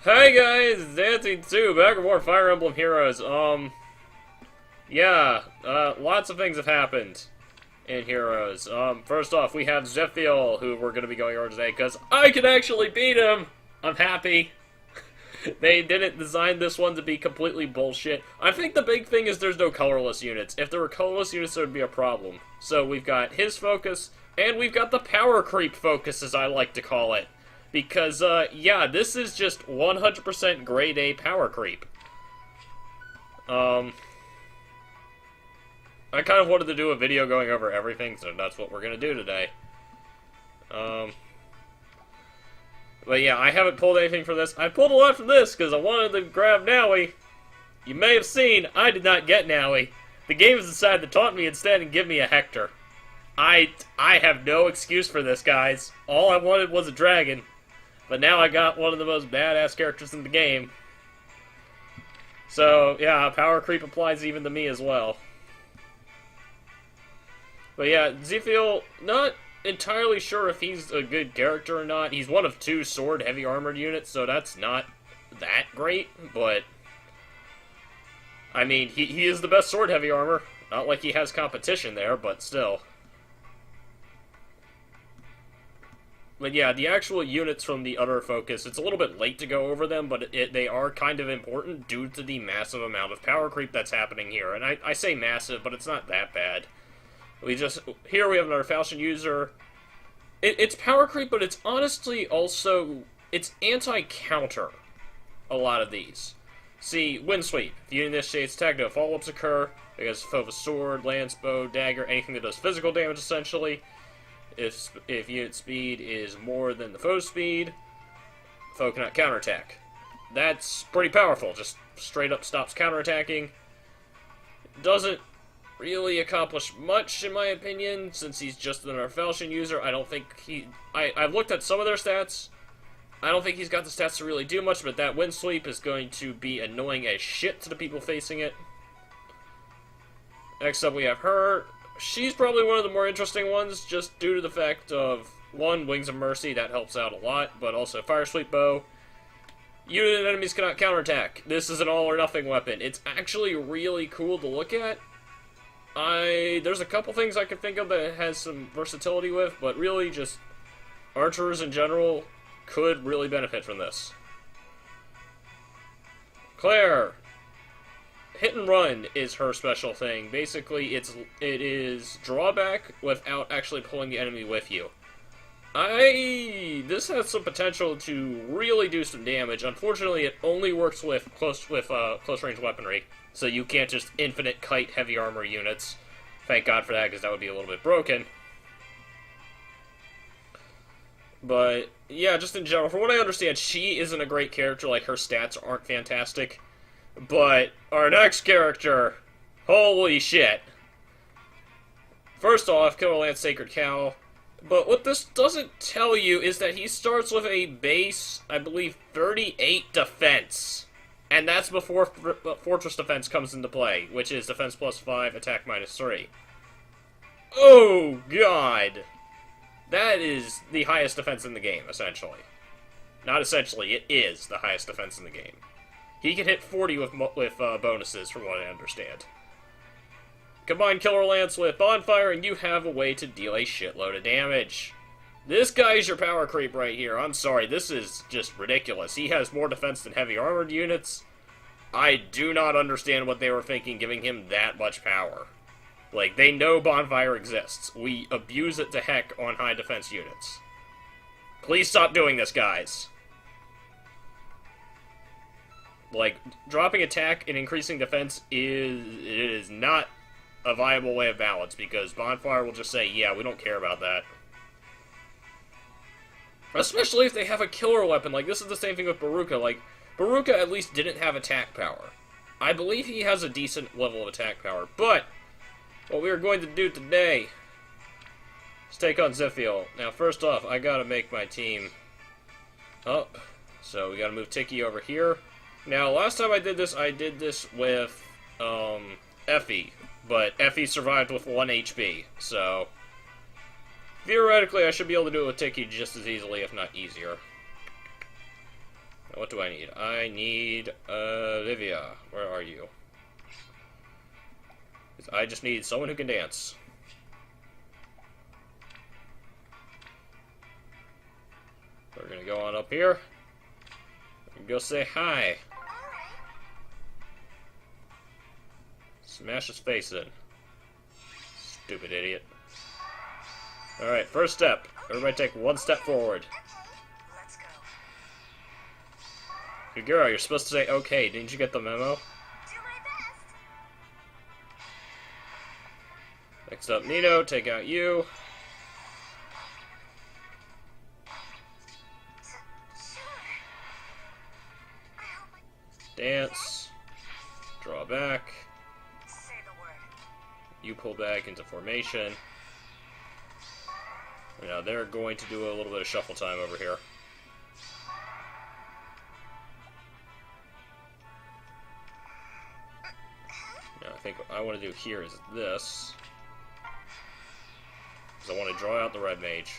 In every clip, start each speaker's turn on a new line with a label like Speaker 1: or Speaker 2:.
Speaker 1: Hey guys, Dancing2, back with more Fire Emblem Heroes. Lots of things have happened in Heroes. First off, we have Zephiel, who we're going to be going over today, because I can actually beat him! I'm happy. They didn't design this one to be completely bullshit. I think the big thing is there's no colorless units. If there were colorless units, there would be a problem. So we've got his focus, and we've got the power creep focus, as I like to call it. Because, this is just 100% grade A power creep. I kind of wanted to do a video going over everything, so that's what we're going to do today. But yeah, I haven't pulled anything from this. I pulled a lot from this, because I wanted to grab Nowie. You may have seen, I did not get Nowie. The game has decided to taunt me instead and give me a Hector. I have no excuse for this, guys. All I wanted was a dragon. But now I got one of the most badass characters in the game. So, yeah, power creep applies even to me as well. But yeah, Zephiel, not entirely sure if he's a good character or not. He's one of 2 sword heavy armored units, so that's not that great, but I mean, he is the best sword heavy armor. Not like he has competition there, but still. But yeah, the actual units from the other focus, it's a little bit late to go over them, but they are kind of important due to the massive amount of power creep that's happening here. And I say massive, but it's not that bad. Here we have another Falchion user. It's power creep, but it's honestly also, it's anti-counter, a lot of these. See, Wind Sweep. If you initiate attack, no follow-ups occur. Because foe of a sword, lance, bow, dagger, anything that does physical damage, essentially. If unit speed is more than the foe's speed, foe cannot counterattack. That's pretty powerful. Just straight up stops counterattacking. Doesn't really accomplish much, in my opinion, since he's just another Falchion user. I don't think I've looked at some of their stats. I don't think he's got the stats to really do much, but that Wind Sweep is going to be annoying as shit to the people facing it. Next up, we have her. She's probably one of the more interesting ones, just due to the fact of, 1, Wings of Mercy, that helps out a lot, but also Fire Sweep Bow. Unit enemies cannot counterattack. This is an all-or-nothing weapon. It's actually really cool to look at. There's a couple things I can think of that it has some versatility with, but really just archers in general could really benefit from this. Claire. Hit and run is her special thing. Basically, it is drawback without actually pulling the enemy with you. This has some potential to really do some damage. Unfortunately, it only works with close range weaponry, so you can't just infinite kite heavy armor units. Thank God for that, because that would be a little bit broken. But yeah, just in general, from what I understand, she isn't a great character. Like, her stats aren't fantastic. But our next character, holy shit. First off, Killer Lance Sacred Cow. But what this doesn't tell you is that he starts with a base, I believe, 38 defense. And that's before Fortress Defense comes into play, which is defense plus 5, attack minus 3. Oh, God. That is the highest defense in the game, essentially. Not essentially, it is the highest defense in the game. He can hit 40 with bonuses, from what I understand. Combine Killer Lance with Bonfire, and you have a way to deal a shitload of damage. This guy's your power creep right here. I'm sorry, this is just ridiculous. He has more defense than heavy armored units. I do not understand what they were thinking giving him that much power. Like, they know Bonfire exists. We abuse it to heck on high defense units. Please stop doing this, guys. Like, dropping attack and increasing defense is not a viable way of balance, because Bonfire will just say, yeah, we don't care about that. Especially if they have a killer weapon. Like, this is the same thing with Baruka. Like, Baruka at least didn't have attack power. I believe he has a decent level of attack power, but what we are going to do today is take on Zephiel. Now, first off, I gotta make my team up. So we gotta move Tiki over here. Now, last time I did this with, Effie, but Effie survived with 1 HP, so theoretically I should be able to do it with Tiki just as easily, if not easier. What do I need? I need Olivia. Where are you? I just need someone who can dance. We're gonna go on up here and go say hi. Smash his face in. Stupid idiot. Alright, first step. Everybody take one step forward. Kagura, you're supposed to say okay. Didn't you get the memo? Next up, Nino, take out you. Dance. Draw back. You pull back into formation. Now they're going to do a little bit of shuffle time over here. Now I think what I want to do here is this. Because I want to draw out the red mage.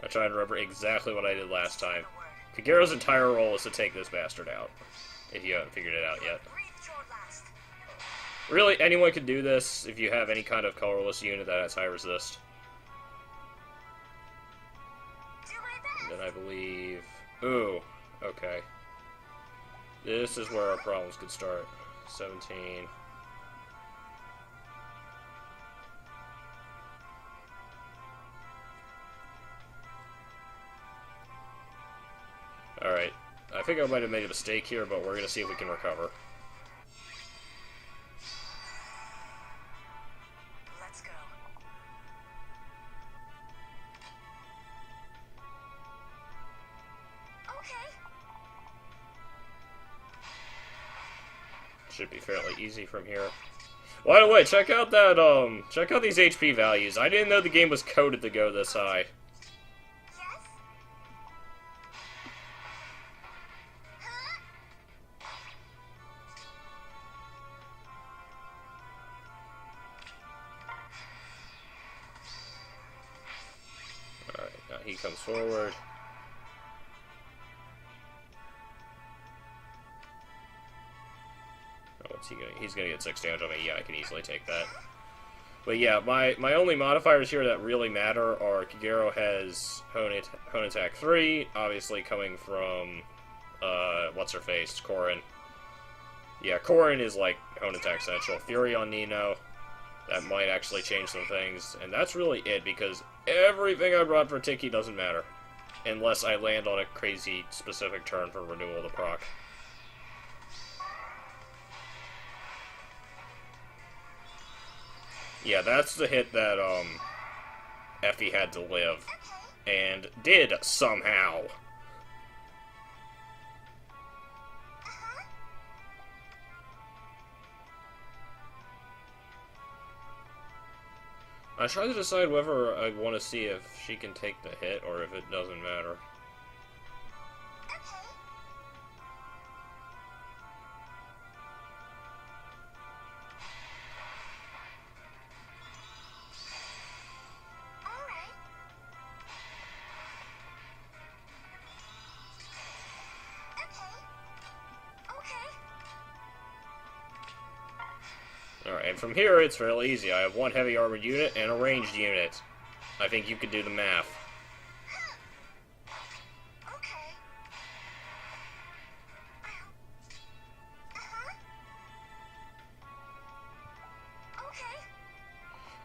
Speaker 1: I try to remember exactly what I did last time. Kagero's entire role is to take this bastard out, if you haven't figured it out yet. Really, anyone can do this if you have any kind of colorless unit that has high resist. And then I believe... Ooh, okay. This is where our problems could start. 17... Alright, I think I might have made a mistake here, but we're going to see if we can recover.
Speaker 2: Let's go. Okay.
Speaker 1: Should be fairly easy from here. By the way, check out that, check out these HP values. I didn't know the game was coded to go this high. He comes forward. Oh, what's he gonna? He's gonna get 6 damage on me. Yeah, I can easily take that. But yeah, my only modifiers here that really matter are Kagero has Hone Attack 3, obviously coming from what's her face, Corrin. Yeah, Corrin is like Hone Attack Central. Fury on Nino. That might actually change some things, and that's really it, because everything I brought for Tiki doesn't matter, unless I land on a crazy specific turn for renewal of the proc. Yeah, that's the hit that, Effie had to live, and did somehow. I try to decide whether I want to see if she can take the hit or if it doesn't matter. Alright, and from here it's fairly easy. I have one heavy armored unit and a ranged unit. I think you could do the math.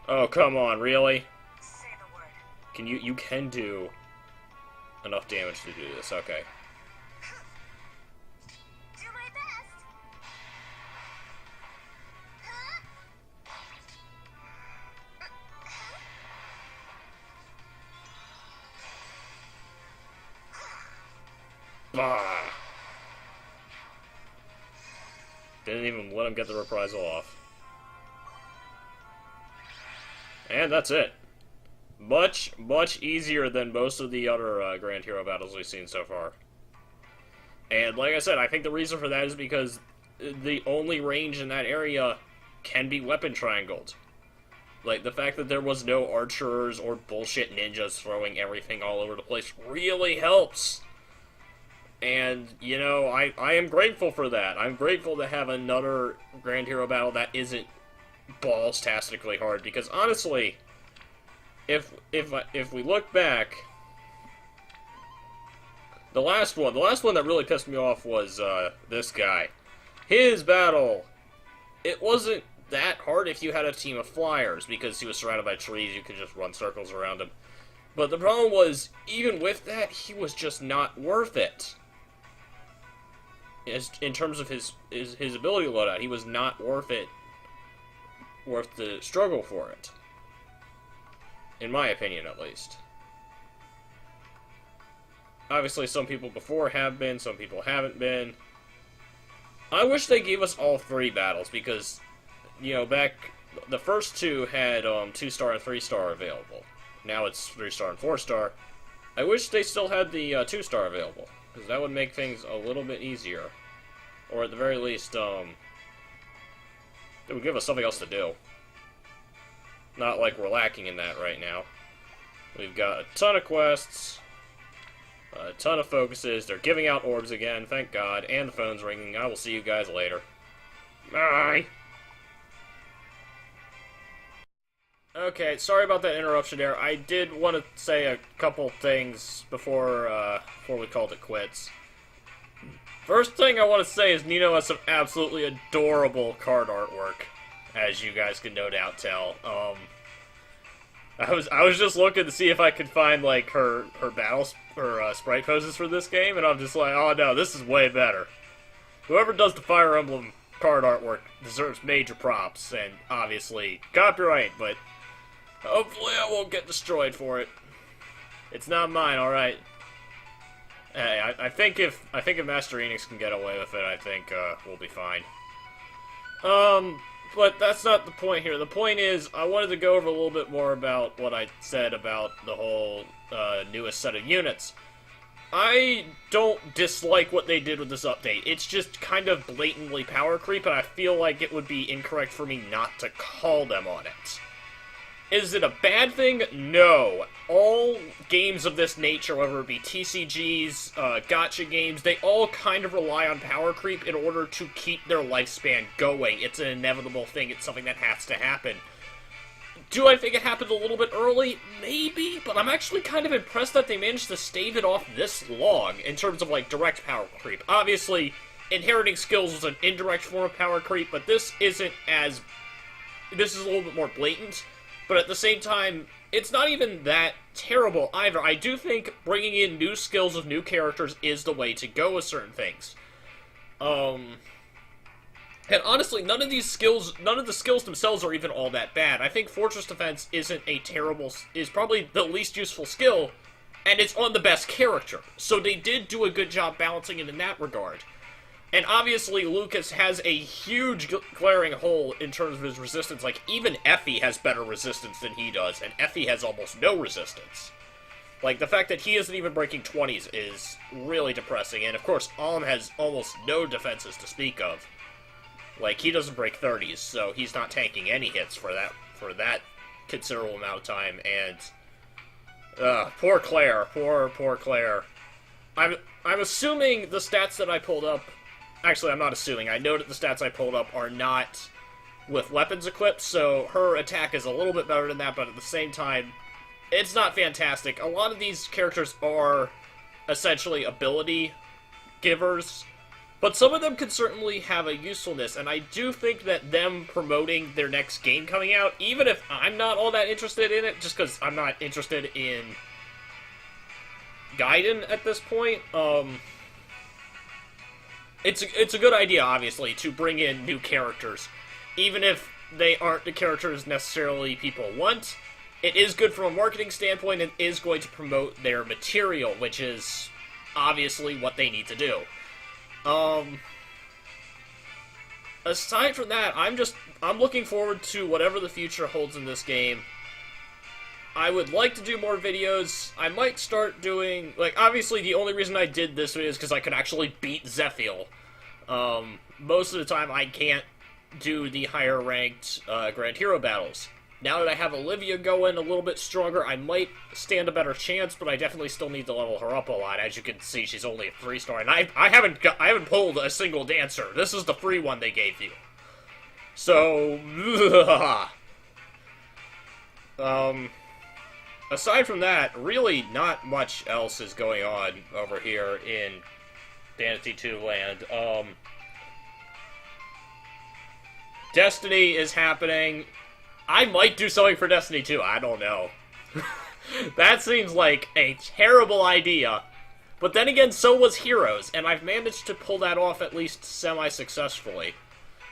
Speaker 1: Oh, come on, really? You can do enough damage to do this, okay. Ah. Didn't even let him get the reprisal off. And that's it. Much, much easier than most of the other Grand Hero battles we've seen so far. And like I said, I think the reason for that is because the only range in that area can be weapon triangled. Like, the fact that there was no archers or bullshit ninjas throwing everything all over the place really helps. And, you know, I am grateful for that. I'm grateful to have another Grand Hero battle that isn't balls-tastically hard, because honestly, if we look back, the last one that really pissed me off was this guy. His battle, it wasn't that hard if you had a team of flyers, because he was surrounded by trees, you could just run circles around him. But the problem was, even with that, he was just not worth it. In terms of his ability loadout, he was not worth the struggle for it. In my opinion, at least. Obviously, some people before have been, some people haven't been. I wish they gave us all 3 battles, because, you know, back, the first 2 had 2-star and 3-star available. Now it's 3-star and 4-star. I wish they still had the 2-star available, because that would make things a little bit easier. Or at the very least, it would give us something else to do. Not like we're lacking in that right now. We've got a ton of quests, a ton of focuses. They're giving out orbs again, thank God, and the phone's ringing. I will see you guys later. Bye! Okay, sorry about that interruption there. I did want to say a couple things before we called it quits. First thing I want to say is Nino has some absolutely adorable card artwork, as you guys can no doubt tell. I was just looking to see if I could find like her sprite poses for this game, and I'm just like, oh no, this is way better. Whoever does the Fire Emblem card artwork deserves major props, and obviously copyright, but hopefully I won't get destroyed for it. It's not mine, all right. Hey, I think if Master Enix can get away with it, I think we'll be fine. But that's not the point here. The point is, I wanted to go over a little bit more about what I said about the whole newest set of units. I don't dislike what they did with this update. It's just kind of blatantly power creep, and I feel like it would be incorrect for me not to call them on it. Is it a bad thing? No. All games of this nature, whether it be TCGs, gacha games, they all kind of rely on power creep in order to keep their lifespan going. It's an inevitable thing. It's something that has to happen. Do I think it happened a little bit early? Maybe, but I'm actually kind of impressed that they managed to stave it off this long in terms of, like, direct power creep. Obviously, inheriting skills was an indirect form of power creep, but this isn't as... This is a little bit more blatant. But at the same time, it's not even that terrible either. I do think bringing in new skills of new characters is the way to go with certain things. And honestly, none of the skills themselves are even all that bad. I think Fortress Defense is probably the least useful skill, and it's on the best character. So they did do a good job balancing it in that regard. And obviously, Lucas has a huge glaring hole in terms of his resistance. Like, even Effie has better resistance than he does, and Effie has almost no resistance. Like, the fact that he isn't even breaking 20s is really depressing. And, of course, Alm has almost no defenses to speak of. Like, he doesn't break 30s, so he's not tanking any hits for that considerable amount of time. And, poor Claire. Poor Claire. I'm assuming the stats that I pulled up... Actually, I'm not assuming. I know that the stats I pulled up are not with weapons equipped, so her attack is a little bit better than that, but at the same time, it's not fantastic. A lot of these characters are essentially ability givers, but some of them can certainly have a usefulness, and I do think that them promoting their next game coming out, even if I'm not all that interested in it, just because I'm not interested in Gaiden at this point, It's a good idea, obviously, to bring in new characters. Even if they aren't the characters necessarily people want, it is good from a marketing standpoint and is going to promote their material, which is obviously what they need to do. Aside from that, I'm looking forward to whatever the future holds in this game. I would like to do more videos. I might start doing, like, obviously the only reason I did this video is because I could actually beat Zephiel. Most of the time I can't do the higher ranked Grand Hero battles. Now that I have Olivia going a little bit stronger, I might stand a better chance, but I definitely still need to level her up a lot. As you can see, she's only a 3-star, and I haven't pulled a single dancer. This is the free one they gave you. So, aside from that, really not much else is going on over here in Dynasty 2 land. Destiny is happening. I might do something for Destiny 2, I don't know. That seems like a terrible idea. But then again, so was Heroes, and I've managed to pull that off at least semi-successfully.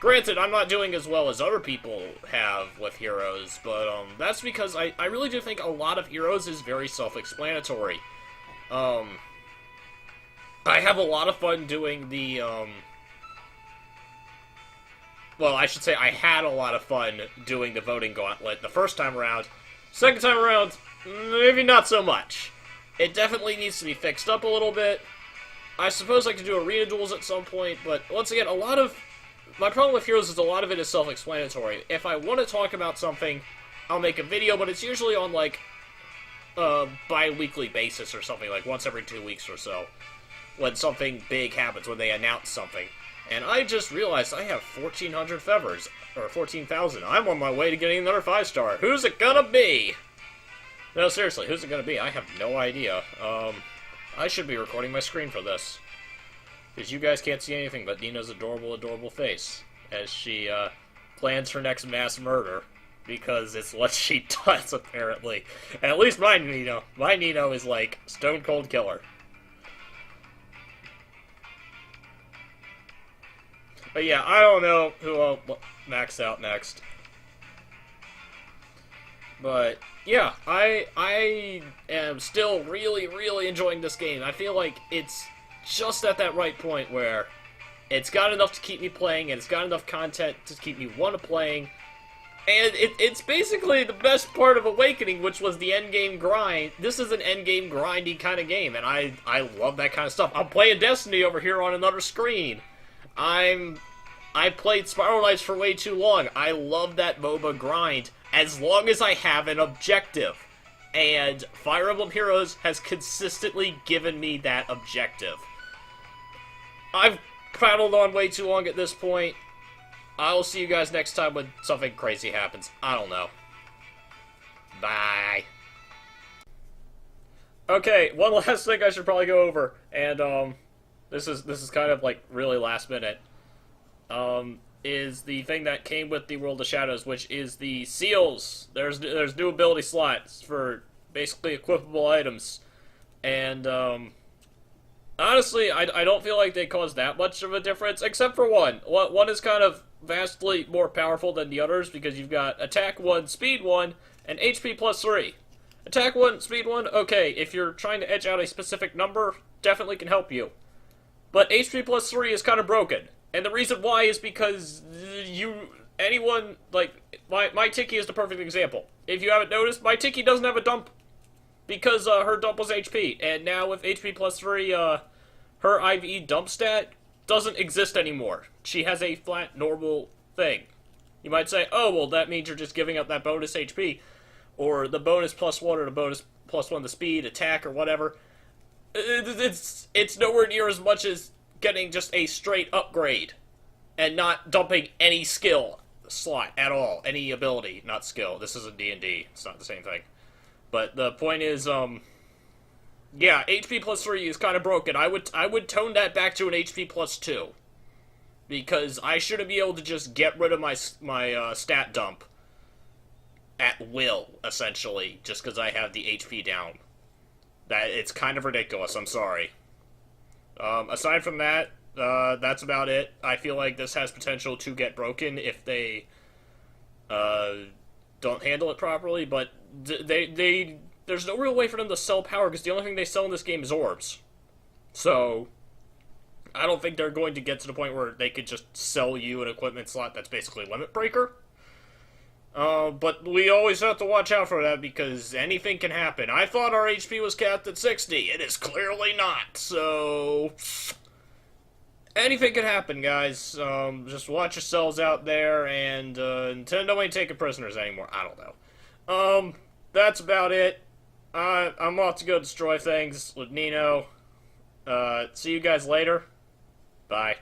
Speaker 1: Granted, I'm not doing as well as other people have with Heroes, but that's because I really do think a lot of Heroes is very self-explanatory. I have a lot of fun doing the, well, I should say I had a lot of fun doing the voting gauntlet the first time around. Second time around, maybe not so much. It definitely needs to be fixed up a little bit. I suppose I could do arena duels at some point, but once again, my problem with Heroes is a lot of it is self-explanatory. If I want to talk about something, I'll make a video, but it's usually on, like, a bi-weekly basis or something, like once every 2 weeks or so, when something big happens, when they announce something. And I just realized I have 1,400 fevers, or 14,000. I'm on my way to getting another 5-star. Who's it gonna be? No, seriously, who's it gonna be? I have no idea. I should be recording my screen for this. Because you guys can't see anything but Nina's adorable, adorable face as she, plans her next mass murder. Because it's what she does, apparently. And at least my Nino. My Nino is, like, stone cold killer. But yeah, I don't know who I'll max out next. But yeah, I am still really, really enjoying this game. I feel like it's just at that right point where it's got enough to keep me playing, and it's got enough content to keep me want to playing. And it's basically the best part of Awakening, which was the endgame grind. This is an endgame grindy kind of game, and I love that kind of stuff. I'm playing Destiny over here on another screen. I played Spiral Knights for way too long. I love that MOBA grind, as long as I have an objective. And Fire Emblem Heroes has consistently given me that objective. I've prattled on way too long at this point. I will see you guys next time when something crazy happens. I don't know. Bye. Okay, one last thing I should probably go over, and this is kind of like really last minute. Is the thing that came with the World of Shadows, which is the seals. There's new ability slots for basically equipable items, and honestly, I don't feel like they caused that much of a difference, except for one. One is kind of vastly more powerful than the others because you've got attack 1, speed 1, and HP plus 3. Attack 1, speed 1, okay, if you're trying to edge out a specific number, definitely can help you. But HP plus 3 is kind of broken. And the reason why is because my Tiki is the perfect example. If you haven't noticed, my Tiki doesn't have a dump because her dump was HP. And now with HP plus 3, her IV dump stat doesn't exist anymore. She has a flat, normal thing. You might say, oh, well, that means you're just giving up that bonus HP, or the bonus plus 1, or the bonus plus 1 to speed, attack, or whatever. It's nowhere near as much as getting just a straight upgrade and not dumping any skill slot at all. Any ability, not skill. This isn't D&D. It's not the same thing. But the point is, yeah, HP plus 3 is kind of broken. I would tone that back to an HP plus 2. Because I shouldn't be able to just get rid of my stat dump at will, essentially, just because I have the HP down. It's kind of ridiculous, I'm sorry. Aside from that, that's about it. I feel like this has potential to get broken if they don't handle it properly, but there's no real way for them to sell power, because the only thing they sell in this game is orbs. So, I don't think they're going to get to the point where they could just sell you an equipment slot that's basically Limit Breaker. But we always have to watch out for that because anything can happen. I thought our HP was capped at 60. It is clearly not. So anything can happen, guys. Just watch yourselves out there, and Nintendo ain't taking prisoners anymore. I don't know. That's about it. I'm off to go destroy things with Nino. See you guys later. Bye.